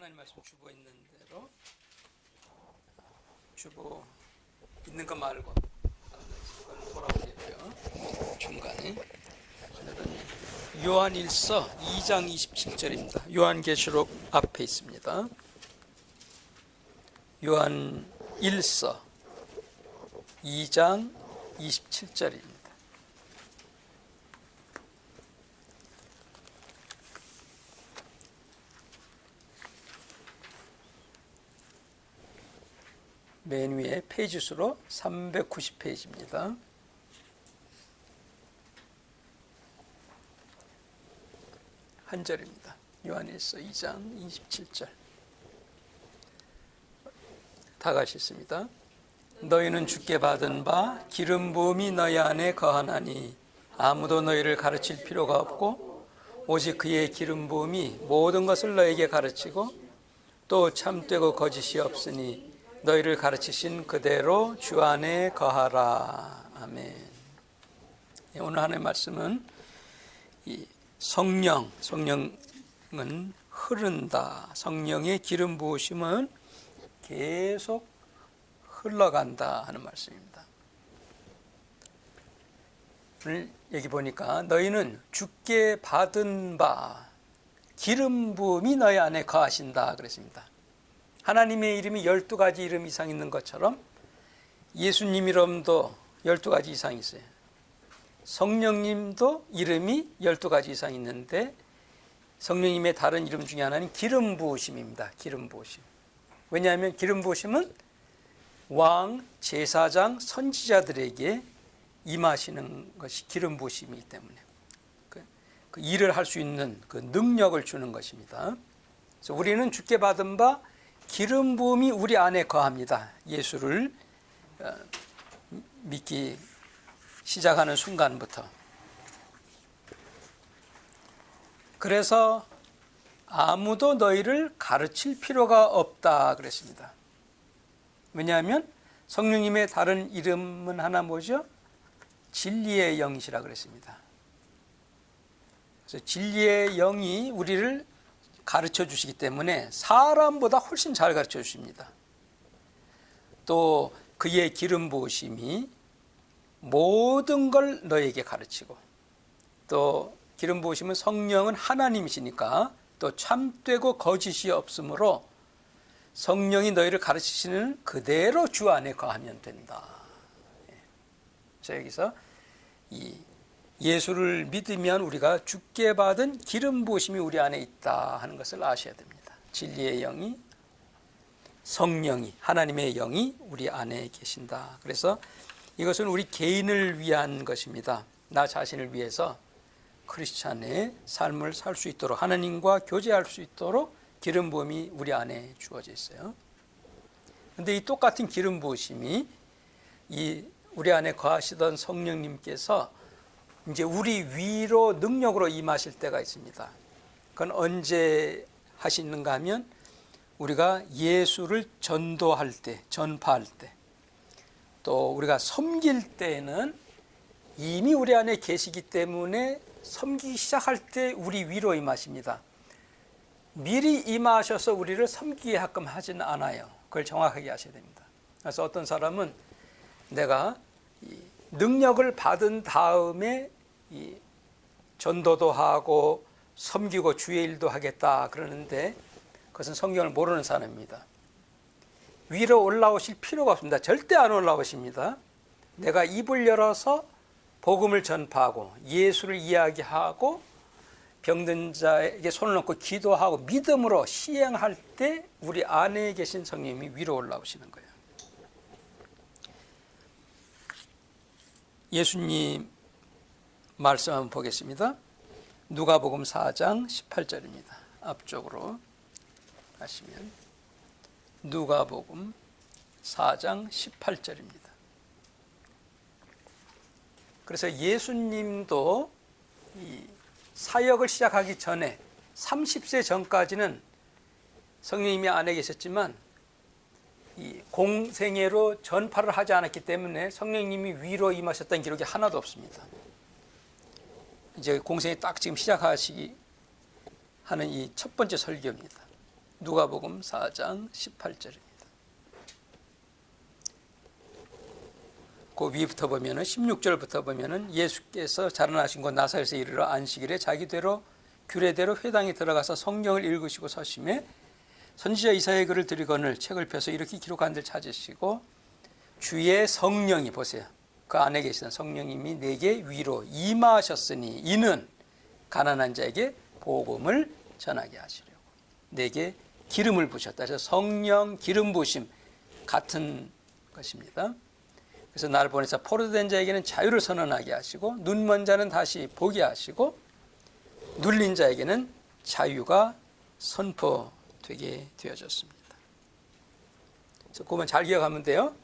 하나님 말씀 주보 있는 대로 주보 있는 것 말고 돌아오겠고요. 중간에 오늘은 요한일서 2장 27절입니다. 요한계시록 앞에 있습니다. 요한일서 2장 27절입니다. 맨 위에 페이지 수로 390페이지입니다. 한 절입니다. 요한일서 2장 27절. 다 같이 읽습니다. 너희는 주께 받은 바 기름 부음이 너희 안에 거하나니 아무도 너희를 가르칠 필요가 없고 오직 그의 기름 부음이 모든 것을 너희에게 가르치고 또 참되고 거짓이 없으니 너희를 가르치신 그대로 주 안에 거하라. 아멘. 오늘 하나님의 말씀은 이 성령은 흐른다. 성령의 기름 부으심은 계속 흘러간다 하는 말씀입니다. 오늘 여기 보니까 너희는 주께 받은 바 기름 부음이 너희 안에 거하신다 그랬습니다. 하나님의 이름이 12가지 이름 이상 있는 것처럼 예수님 이름도 12가지 이상 있어요. 성령님도 이름이 12가지 이상 있는데 성령님의 다른 이름 중에 하나는 기름 부으심입니다. 기름 부으심. 왜냐하면 기름 부으심은 왕, 제사장, 선지자들에게 임하시는 것이 기름 부으심이기 때문에 그 일을 할 수 있는 그 능력을 주는 것입니다. 그래서 우리는 주께 받은 바 기름 부음이 우리 안에 거합니다. 예수를 믿기 시작하는 순간부터. 그래서 아무도 너희를 가르칠 필요가 없다 그랬습니다. 왜냐하면 성령님의 다른 이름은 하나 뭐죠? 진리의 영이시라 그랬습니다. 그래서 진리의 영이 우리를 가르쳐 주시기 때문에 사람보다 훨씬 잘 가르쳐 주십니다. 또 그의 기름 부으심이 모든 걸 너에게 가르치고 또 기름 부으심은 성령은 하나님이시니까 또 참되고 거짓이 없으므로 성령이 너희를 가르치시는 그대로 주 안에 거하면 된다. 그래서 여기서 이 예수를 믿으면 우리가 주께 받은 기름 부으심이 우리 안에 있다 하는 것을 아셔야 됩니다. 진리의 영이, 성령이, 하나님의 영이 우리 안에 계신다. 그래서 이것은 우리 개인을 위한 것입니다. 나 자신을 위해서 크리스찬의 삶을 살 수 있도록 하나님과 교제할 수 있도록 기름 부음이 우리 안에 주어져 있어요. 그런데 이 똑같은 기름 부으심이 우리 안에 거하시던 성령님께서 이제 우리 위로 능력으로 임하실 때가 있습니다. 그건 언제 하시는가 하면 우리가 예수를 전도할 때, 전파할 때, 또 우리가 섬길 때에는 이미 우리 안에 계시기 때문에 섬기기 시작할 때 우리 위로 임하십니다. 미리 임하셔서 우리를 섬기게끔 하지는 않아요. 그걸 정확하게 아셔야 됩니다. 그래서 어떤 사람은 내가 능력을 받은 다음에 이 전도도 하고 섬기고 주의 일도 하겠다 그러는데 그것은 성경을 모르는 사람입니다. 위로 올라오실 필요가 없습니다. 절대 안 올라오십니다. 내가 입을 열어서 복음을 전파하고 예수를 이야기하고 병든 자에게 손을 얹고 기도하고 믿음으로 시행할 때 우리 안에 계신 성령님이 위로 올라오시는 거예요. 예수님 말씀 한번 보겠습니다. 누가복음 4장 18절입니다. 앞쪽으로 가시면 누가복음 4장 18절입니다. 그래서 예수님도 이 사역을 시작하기 전에 30세 전까지는 성령님이 안에 계셨지만 이 공생애로 전파를 하지 않았기 때문에 성령님이 위로 임하셨다는 기록이 하나도 없습니다. 이제 공생애 딱 지금 시작하시기 하는 이 첫 번째 설교입니다. 누가복음 4장 18절입니다. 그 위부터 보면은 16절부터 보면은 예수께서 자라나신 곳 나사렛에 이르러 안식일에 자기대로 규례대로 회당에 들어가서 성경을 읽으시고 서심에 선지자 이사야의 글을 들이거늘 책을 펴서 이렇게 기록한 데를 찾으시고 주의 성령이 보세요. 그 안에 계시던 성령님이 내게 위로 임하셨으니 이는 가난한 자에게 복음을 전하게 하시려고 내게 기름을 부으셨다. 그래서 성령 기름 부으심 같은 것입니다. 그래서 나를 보내서 포로된 자에게는 자유를 선언하게 하시고 눈먼 자는 다시 보게 하시고 눌린 자에게는 자유가 선포되게 되어졌습니다. 그래서 그것만 잘 기억하면 돼요.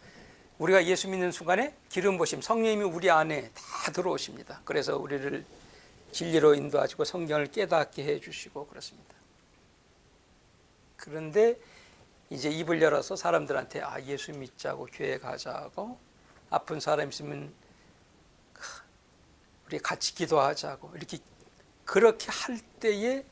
우리가 예수 믿는 순간에 기름 부으심 성령님이 우리 안에 다 들어오십니다. 그래서 우리를 진리로 인도하시고 성경을 깨닫게 해주시고 그렇습니다. 그런데 이제 입을 열어서 사람들한테 예수 믿자고 교회 가자고 아픈 사람 있으면 우리 같이 기도하자고 이렇게 그렇게 할 때에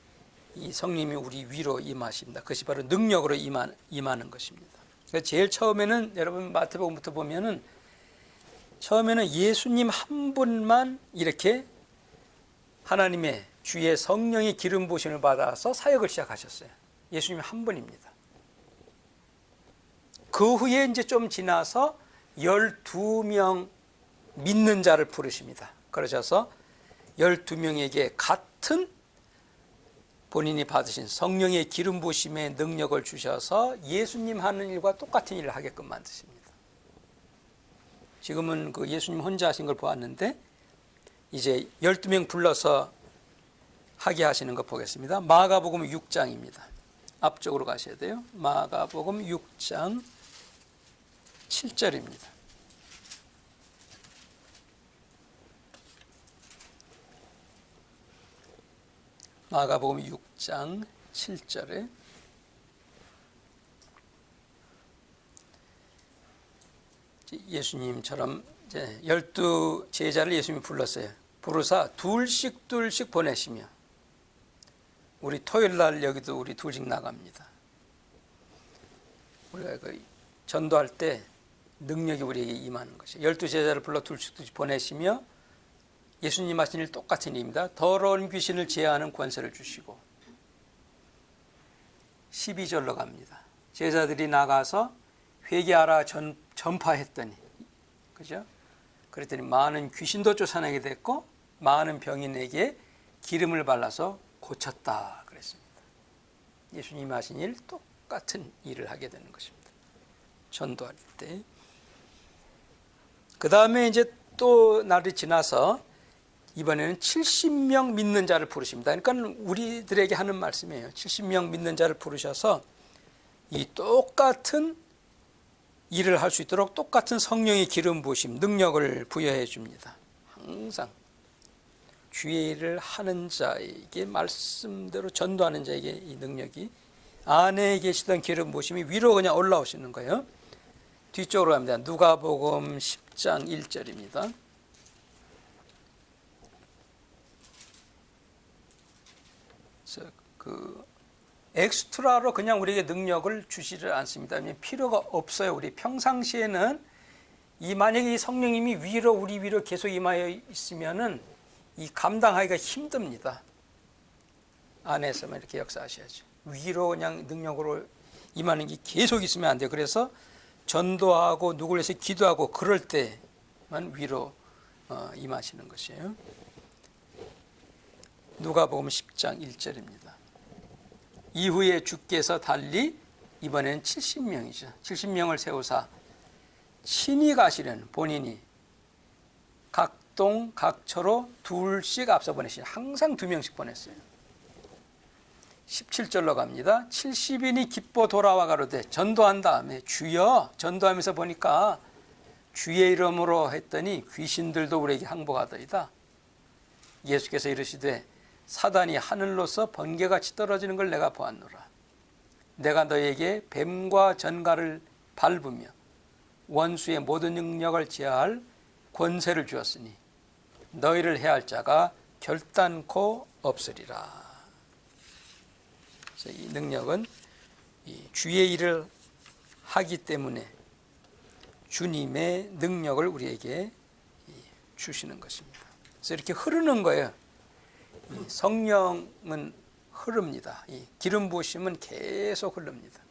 이 성령님이 우리 위로 임하십니다. 그것이 바로 능력으로 임하는 것입니다. 그래서 제일 처음에는 여러분 마태복음부터 보면은 처음에는 예수님 한 분만 이렇게 하나님의 주의 성령의 기름 부으심을 받아서 사역을 시작하셨어요. 예수님 한 분입니다. 그 후에 이제 좀 지나서 12명 믿는 자를 부르십니다. 그러셔서 12명에게 같은 본인이 받으신 성령의 기름 부으심의 능력을 주셔서 예수님 하는 일과 똑같은 일을 하게끔 만드십니다. 지금은 그 예수님 혼자 하신 걸 보았는데 이제 12명 불러서 하게 하시는 거 보겠습니다. 마가복음 6장입니다. 앞쪽으로 가셔야 돼요. 마가복음 6장 7절입니다. 마가복음 6장 7절에 예수님처럼 이제 12 제자를 예수님이 불렀어요. 부르사 둘씩 보내시며 우리 토요일 날 여기도 우리 둘씩 나갑니다. 우리가 그 전도할 때 능력이 우리에게 임하는 것이에요. 12 제자를 불러 둘씩 보내시며 예수님 하신 일 똑같은 일입니다. 더러운 귀신을 제어하는 권세를 주시고 12절로 갑니다. 제자들이 나가서 회개하라 전파했더니 그죠? 그랬더니 많은 귀신도 쫓아내게 됐고 많은 병인에게 기름을 발라서 고쳤다 그랬습니다. 예수님 하신 일 똑같은 일을 하게 되는 것입니다. 전도할 때. 그 다음에 이제 또 날이 지나서 이번에는 70명 믿는 자를 부르십니다. 그러니까 우리들에게 하는 말씀이에요. 70명 믿는 자를 부르셔서 이 똑같은 일을 할 수 있도록 똑같은 성령의 기름 부으심, 능력을 부여해 줍니다. 항상 주의 일을 하는 자에게 말씀대로 전도하는 자에게 이 능력이 안에 계시던 기름 부으심이 위로 그냥 올라오시는 거예요. 뒤쪽으로 갑니다. 누가복음 10장 1절입니다. 그 엑스트라로 그냥 우리에게 능력을 주시지 않습니다. 필요가 없어요. 우리 평상시에는 만약에 이 성령님이 우리 위로 계속 임하여 있으면은 이 감당하기가 힘듭니다. 안에서만 이렇게 역사하셔야죠. 위로 그냥 능력으로 임하는 게 계속 있으면 안 돼요. 그래서 전도하고 누구를 위해서 기도하고 그럴 때만 위로 임하시는 것이에요. 누가복음 10장 1절입니다. 이후에 주께서 달리 이번에는 70명이죠. 70명을 세우사 친히 가시는 본인이 각동 각처로 둘씩 앞서 보내시죠. 항상 2명씩 보냈어요. 17절로 갑니다. 70인이 기뻐 돌아와 가로되 전도한 다음에 주여 전도하면서 보니까 주의 이름으로 했더니 귀신들도 우리에게 항복하더이다. 예수께서 이르시되 사단이 하늘로서 번개같이 떨어지는 걸 내가 보았노라. 내가 너에게 뱀과 전갈을 밟으며 원수의 모든 능력을 제어할 권세를 주었으니 너희를 해할 자가 결단코 없으리라. 그래서 이 능력은 이 주의 일을 하기 때문에 주님의 능력을 우리에게 주시는 것입니다. 그래서 이렇게 흐르는 거예요. 성령은 흐릅니다. 이 기름 부으심은 계속 흐릅니다.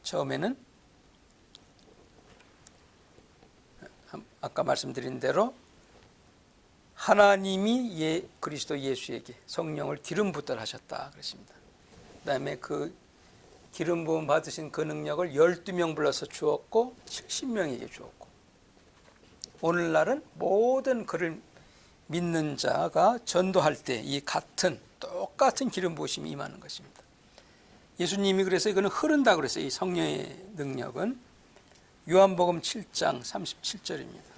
처음에는 아까 말씀드린 대로 하나님이 그리스도 예수에게 성령을 기름 붓도록 하셨다 그랬습니다. 그다음에 그 기름 부음 받으신 그 능력을 12명 불러서 주었고 70명에게 주었고, 오늘날은 모든 그를 믿는 자가 전도할 때 이 똑같은 기름 부으심이 임하는 것입니다. 예수님이 그래서 이거는 흐른다 그랬어요. 이 성령의 능력은 요한복음 7장 37절입니다.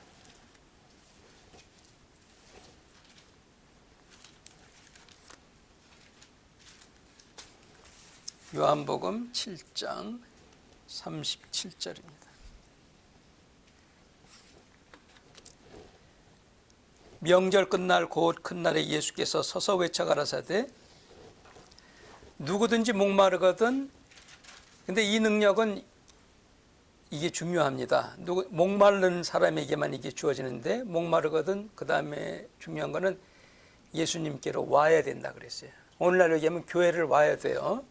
요한복음 7장 37절입니다. 명절 끝날 곧 큰 날에 예수께서 서서 외쳐 가라사대 누구든지 목마르거든, 근데 이 능력은 이게 중요합니다. 목마른 사람에게만 이게 주어지는데, 목마르거든 그 다음에 중요한 거는 예수님께로 와야 된다 그랬어요. 오늘날 얘기하면 교회를 와야 돼요.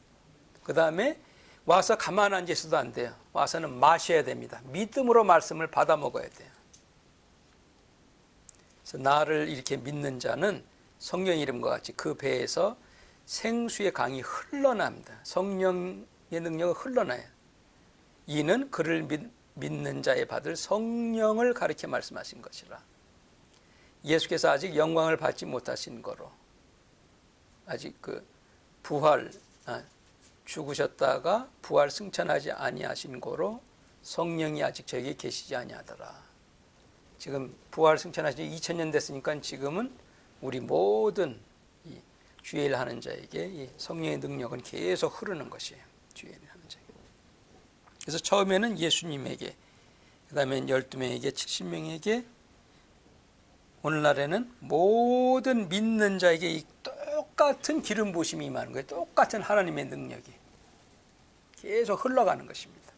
그 다음에 와서 가만 앉아 있어도 안 돼요. 와서는 마셔야 됩니다. 믿음으로 말씀을 받아 먹어야 돼요. 그래서 나를 이렇게 믿는 자는 성령 이름과 같이 그 배에서 생수의 강이 흘러납니다. 성령의 능력은 흘러나요. 이는 그를 믿는 자에 받을 성령을 가리켜 말씀하신 것이라. 예수께서 아직 영광을 받지 못하신 거로, 아직 그 죽으셨다가 부활 승천하지 아니하신 거로 성령이 아직 저에게 계시지 아니하더라. 지금 부활 승천하신 지 2000년 됐으니까 지금은 우리 모든 이 주의 일 하는 자에게 이 성령의 능력은 계속 흐르는 것이에요. 주의 일 하는 자에게. 그래서 처음에는 예수님에게, 그 다음에 12명에게, 70명에게, 오늘날에는 모든 믿는 자에게 이 똑같은 기름 부으심이 임하는 거예요. 똑같은 하나님의 능력이 계속 흘러가는 것입니다.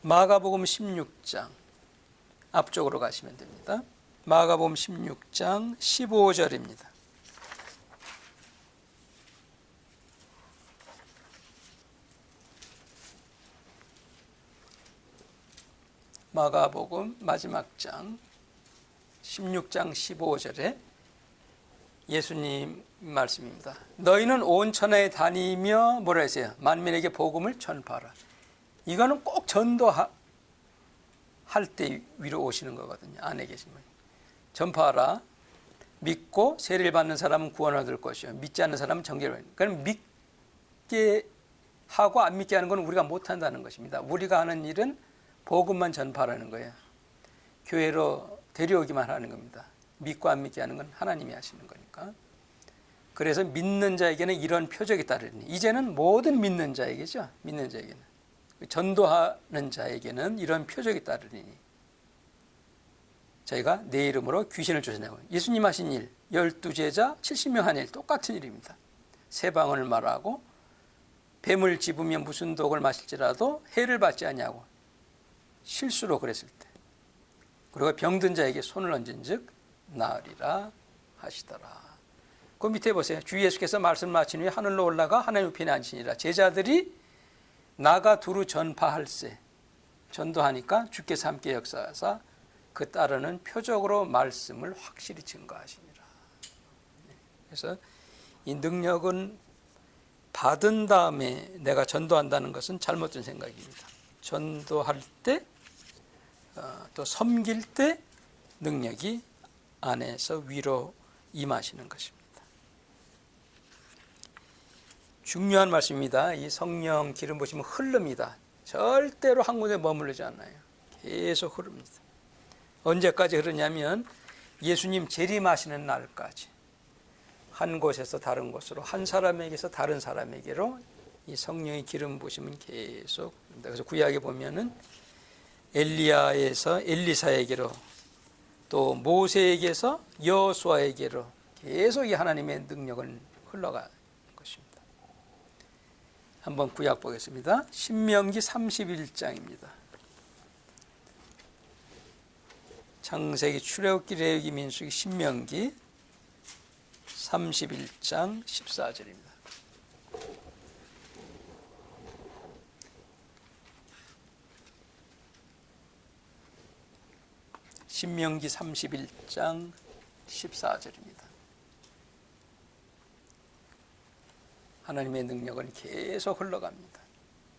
마가복음 16장 앞쪽으로 가시면 됩니다. 마가복음 16장 15절입니다. 마가복음 마지막 장 16장 15절에 예수님 말씀입니다. 너희는 온 천하에 다니며 뭐라 했어요? 만민에게 복음을 전파하라. 이거는 꼭 전도할 때 위로 오시는 거거든요. 안에 계신 분. 전파하라. 믿고 세례를 받는 사람은 구원을 얻을 것이요 믿지 않는 사람은 정죄를 받는. 그럼 믿게 하고 안 믿게 하는 건 우리가 못한다는 것입니다. 우리가 하는 일은 복음만 전파하는 거예요. 교회로 데려오기만 하는 겁니다. 믿고 안 믿게 하는 건 하나님이 하시는 거니까. 그래서 믿는 자에게는 이런 표적이 따르니, 이제는 모든 믿는 자에게죠. 믿는 자에게는, 전도하는 자에게는 이런 표적이 따르니 저희가 내 이름으로 귀신을 쫓아내고. 예수님 하신 일, 12제자 70명 한 일 똑같은 일입니다. 새 방언을 말하고 뱀을 집으며 무슨 독을 마실지라도 해를 받지 아니하고 실수로 그랬을 때, 그리고 병든 자에게 손을 얹은 즉 나으리라 하시더라. 그 밑에 보세요. 주 예수께서 말씀을 마친 후에 하늘로 올라가 하나님 우편에 앉으시니라. 제자들이 나가 두루 전파할세. 전도하니까 주께서 함께 역사하사 그 따르는 표적으로 말씀을 확실히 증거하시니라. 그래서 이 능력은 받은 다음에 내가 전도한다는 것은 잘못된 생각입니다. 전도할 때, 또 섬길 때 능력이 안에서 위로 임하시는 것입니다. 중요한 말씀입니다. 이 성령 기름 부으심은 흐릅니다. 절대로 한 곳에 머무르지 않아요. 계속 흐릅니다. 언제까지 흐르냐면 예수님 재림하시는 날까지 한 곳에서 다른 곳으로, 한 사람에게서 다른 사람에게로 이 성령의 기름 부으심은 계속 흐릅니다. 그래서 구약에 보면은 엘리야에서 엘리사에게로, 또 모세에게서 여호수아에게로 계속 이 하나님의 능력은 흘러가는 것입니다. 한번 구약 보겠습니다. 신명기 31장입니다. 창세기, 출애굽기, 레위기, 민수기, 신명기 31장 14절입니다. 신명기 31장 14절입니다. 하나님의 능력은 계속 흘러갑니다.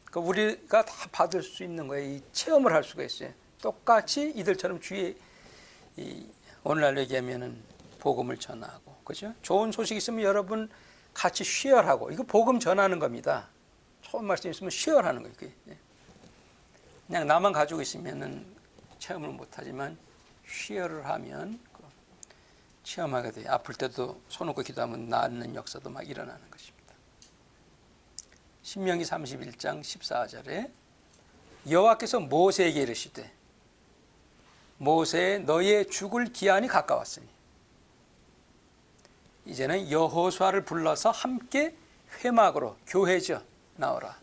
그러니까 우리가 다 받을 수 있는 거예요. 이 체험을 할 수가 있어요. 똑같이 이들처럼 주의 오늘날 얘기하면은 복음을 전하고, 그죠? 좋은 소식 있으면 여러분 같이 쉐어하고, 이거 복음 전하는 겁니다. 좋은 말씀 있으면 쉐어하는 거예요. 그냥 나만 가지고 있으면은 체험을 못하지만 쉐어를 하면 체험하게 돼요. 아플 때도 손 놓고 기도하면 낫는 역사도 막 일어나는 것입니다. 신명기 31장 14절에 여호와께서 모세에게 이르시되 모세 너의 죽을 기한이 가까웠으니 이제는 여호수아를 불러서 함께 회막으로 교회죠. 나오라.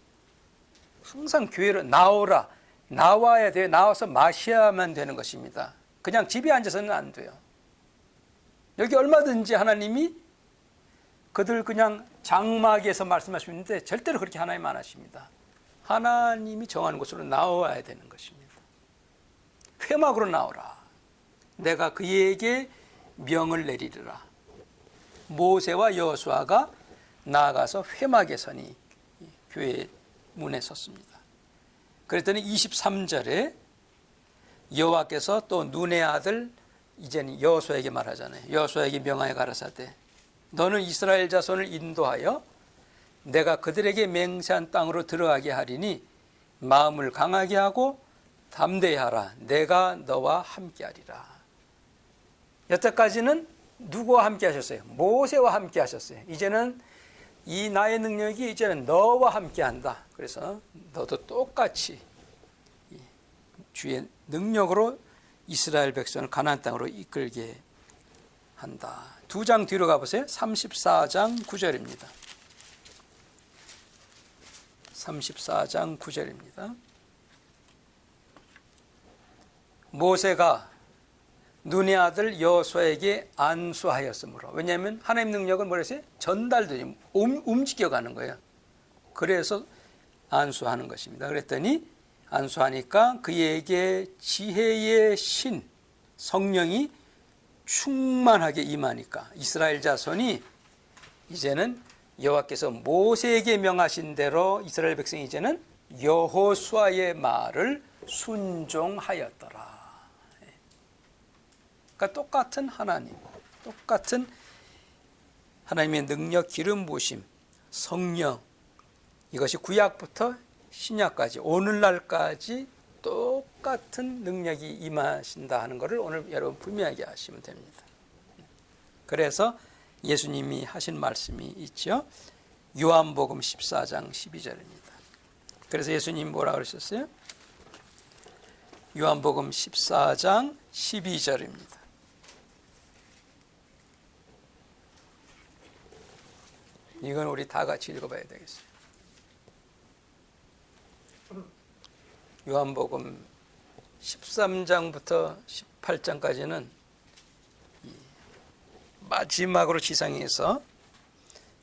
항상 교회로 나오라. 나와야 돼요. 나와서 마셔야만 되는 것입니다. 그냥 집에 앉아서는 안 돼요. 여기 얼마든지 하나님이 그들 그냥 장막에서 말씀하시는데 절대로 그렇게 하나님 안 하십니다. 하나님이 정하는 곳으로 나와야 되는 것입니다. 회막으로 나오라. 내가 그에게 명을 내리리라. 모세와 여호수아가 나아가서 회막에 서니 교회 문에 섰습니다. 그랬더니 23절에 여호와께서 또 눈의 아들 이제는 여호수아에게 말하잖아요. 여호수아에게 명하여 가라사대 너는 이스라엘 자손을 인도하여 내가 그들에게 맹세한 땅으로 들어가게 하리니 마음을 강하게 하고 담대히 하라. 내가 너와 함께 하리라. 여태까지는 누구와 함께 하셨어요? 모세와 함께 하셨어요. 이제는 이 나의 능력이 이제는 너와 함께 한다. 그래서 너도 똑같이 주의 능력으로 이스라엘 백성을 가나안 땅으로 이끌게 한다. 두 장 뒤로 가보세요. 34장 9절입니다. 34장 9절입니다. 모세가 눈의 아들 여호수아에게 안수하였으므로, 왜냐하면 하나님 능력은 뭐랬어요? 전달되지, 움직여가는 거예요. 그래서 안수하는 것입니다. 그랬더니 안수하니까 그에게 지혜의 신 성령이 충만하게 임하니까 이스라엘 자손이 이제는 여호와께서 모세에게 명하신 대로 이스라엘 백성이 이제는 여호수아의 말을 순종하였더라. 그러니까 똑같은 하나님, 똑같은 하나님의 능력, 기름 부으심, 성령, 이것이 구약부터 신약까지 오늘날까지 똑같은 능력이 임하신다 하는 것을 오늘 여러분 분명하게 하시면 됩니다. 그래서 예수님이 하신 말씀이 있죠. 요한복음 14장 12절입니다. 그래서 예수님 뭐라고 그러셨어요? 요한복음 14장 12절입니다. 이건 우리 다 같이 읽어봐야 되겠어요. 요한복음 13장부터 18장까지는 마지막으로 지상에서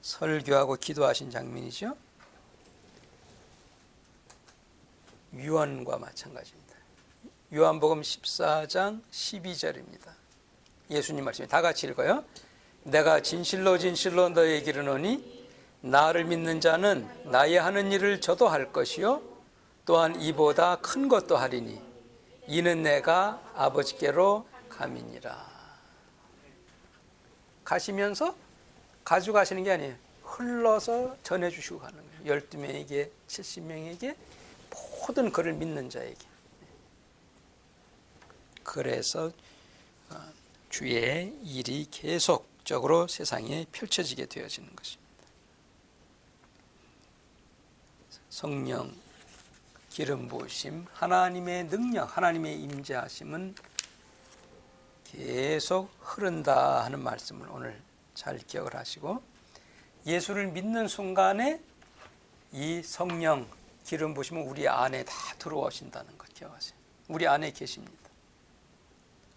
설교하고 기도하신 장면이죠. 유언과 마찬가지입니다. 요한복음 14장 12절입니다. 예수님 말씀이 다 같이 읽어요. 내가 진실로 진실로 너희에게 이르노니 나를 믿는 자는 나의 하는 일을 저도 할 것이요 또한 이보다 큰 것도 하리니 이는 내가 아버지께로 감이니라. 가시면서 가져가시는 게 아니에요. 흘러서 전해주시고 가는 거예요. 12명에게 70명에게 모든 그를 믿는 자에게. 그래서 주의 일이 계속적으로 세상에 펼쳐지게 되어지는 것입니다. 성령, 기름 부으심, 하나님의 능력, 하나님의 임재하심은 계속 흐른다 하는 말씀을 오늘 잘 기억을 하시고, 예수를 믿는 순간에 이 성령 기름 부으시면 우리 안에 다 들어오신다는 것 기억하세요. 우리 안에 계십니다.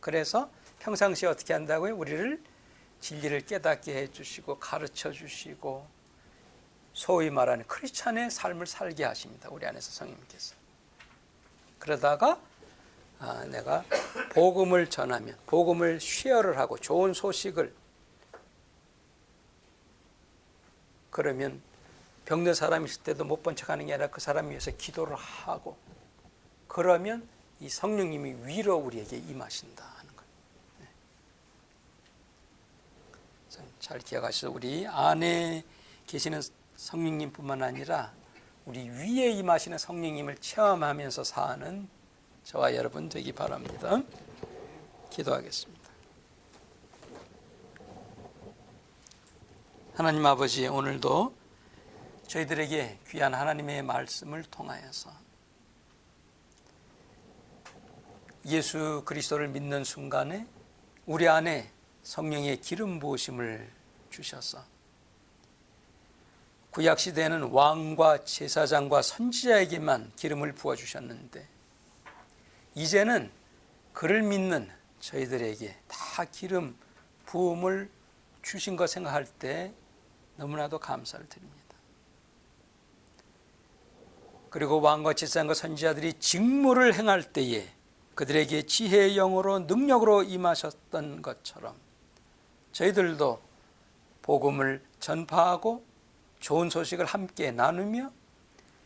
그래서 평상시에 어떻게 한다고요? 우리를 진리를 깨닫게 해주시고 가르쳐 주시고 소위 말하는 크리스찬의 삶을 살게 하십니다. 우리 안에서 성령님께서. 그러다가 내가 복음을 전하면, 복음을 쉐어를 하고 좋은 소식을, 그러면 병든 사람이 있을 때도 못 본 척하는 게 아니라 그 사람을 위해서 기도를 하고, 그러면 이 성령님이 위로 우리에게 임하신다 하는 거예요. 잘 기억하셔서 우리 안에 계시는 성령님뿐만 아니라 우리 위에 임하시는 성령님을 체험하면서 사는 저와 여러분 되기 바랍니다. 기도하겠습니다. 하나님 아버지, 오늘도 저희들에게 귀한 하나님의 말씀을 통하여서 예수 그리스도를 믿는 순간에 우리 안에 성령의 기름 부으심을 주셔서 구약시대에는 왕과 제사장과 선지자에게만 기름을 부어주셨는데 이제는 그를 믿는 저희들에게 다 기름 부음을 주신 것 생각할 때 너무나도 감사를 드립니다. 그리고 왕과 제사장과 선지자들이 직무를 행할 때에 그들에게 지혜의 영으로 능력으로 임하셨던 것처럼 저희들도 복음을 전파하고 좋은 소식을 함께 나누며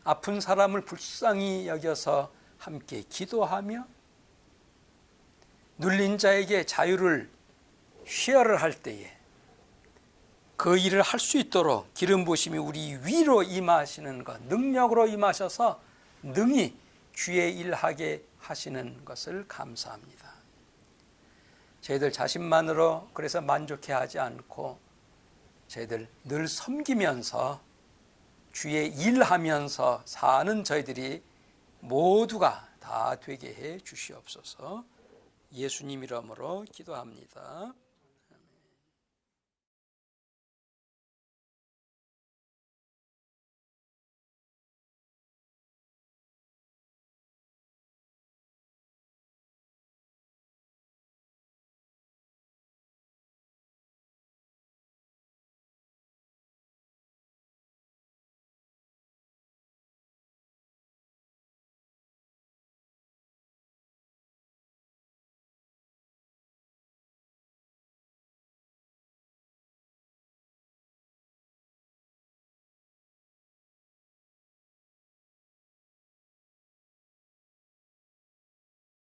아픈 사람을 불쌍히 여겨서 함께 기도하며 눌린 자에게 자유를 쉐어를 할 때에 그 일을 할 수 있도록 기름 부으심이 우리 위로 임하시는 것, 능력으로 임하셔서 능히 주의 일하게 하시는 것을 감사합니다. 저희들 자신만으로 그래서 만족해하지 않고 저희들 늘 섬기면서 주의 일하면서 사는 저희들이 모두가 다 되게 해 주시옵소서. 예수님 이름으로 기도합니다.